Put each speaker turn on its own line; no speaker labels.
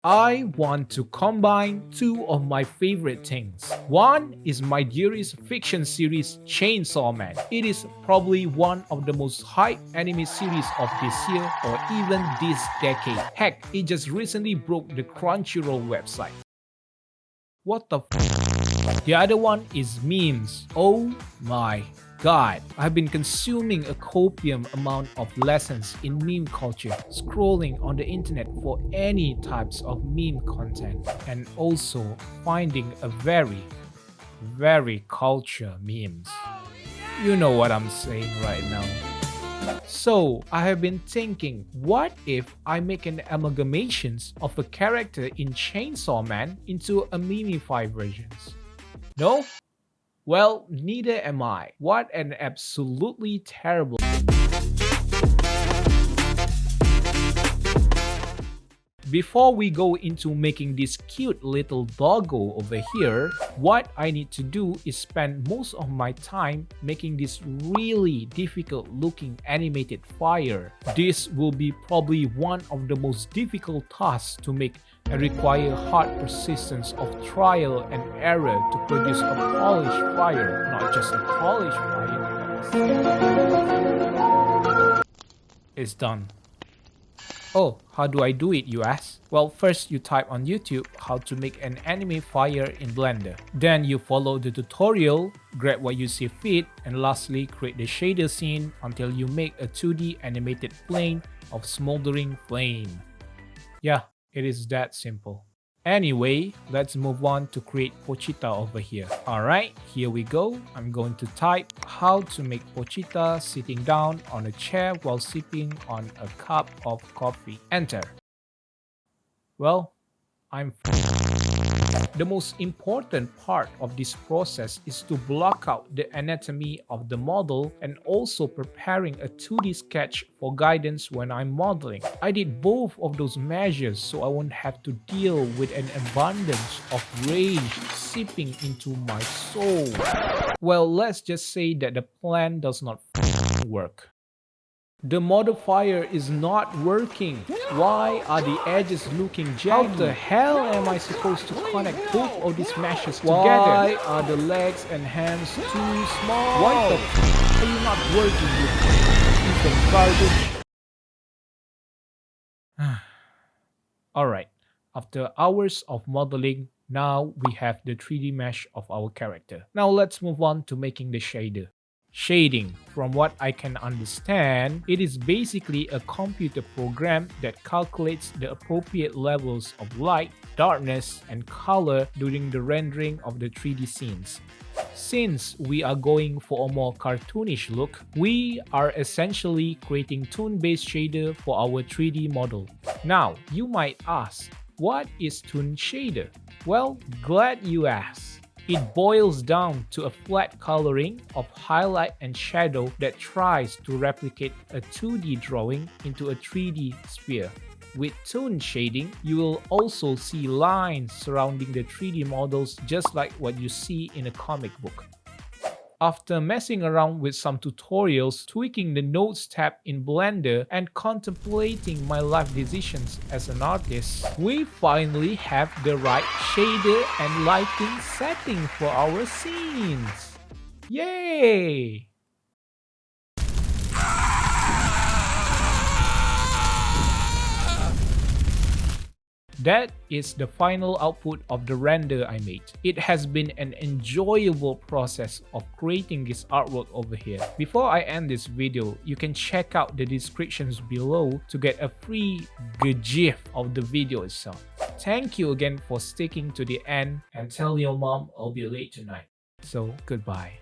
I want to combine two of my favorite things. One is my dearest fiction series Chainsaw Man. It is probably one of the most hyped anime series of this year or even this decade. Heck, it just recently broke the Crunchyroll website. What the f? The other one is memes. Oh my god. I've been consuming a copium amount of lessons in meme culture, scrolling on the internet for any types of meme content, and also finding a very culture memes. You know what I'm saying right now. So, I have been thinking, what if I make an amalgamation of a character in Chainsaw Man into a memified versions? No? Well, neither am I. What an absolutely terrible. Before we go into making this cute little doggo over here, what I need to do is spend most of my time making this really difficult looking animated fire. This will be probably one of the most difficult tasks to make and require hard persistence of trial and error to produce a polished fire, not just a polished fire. It's done. Oh, how do I do it, you ask? Well, first you type on YouTube how to make an anime fire in Blender. Then you follow the tutorial, grab what you see fit, and lastly create the shader scene until you make a 2D animated plane of smoldering flame. Yeah, it is that simple. Anyway, let's move on to create Pochita over here. Alright, here we go. I'm going to type how to make Pochita sitting down on a chair while sipping on a cup of coffee. Enter. Well, I'm the most important part of this process is to block out the anatomy of the model and also preparing a 2D sketch for guidance when I'm modeling. I did both of those measures so I won't have to deal with an abundance of rage seeping into my soul. Well, let's just say that the plan does not work. The modifier is not working. Why are the edges looking jagged? How the hell am I supposed to connect both of these meshes together? Why are the legs and hands too small? Why the f are you not working with piece of garbage? Alright, after hours of modeling, now we have the 3D mesh of our character. Now let's move on to making the shader. Shading, from what I can understand, it is basically a computer program that calculates the appropriate levels of light, darkness, and color during the rendering of the 3D scenes. Since we are going for a more cartoonish look, we are essentially creating toon-based shader for our 3D model. Now, you might ask, what is toon shader? Well, glad you asked. It boils down to a flat coloring of highlight and shadow that tries to replicate a 2D drawing into a 3D sphere. With toon shading, you will also see lines surrounding the 3D models just like what you see in a comic book. After messing around with some tutorials, tweaking the nodes tab in Blender, and contemplating my life decisions as an artist, we finally have the right shader and lighting setting for our scenes. Yay! That is the final output of the render I made. It has been an enjoyable process of creating this artwork over here. Before I end this video, you can check out the descriptions below to get a free gif of the video itself. Thank you again for sticking to the end, and tell your mom I'll be late tonight. So goodbye.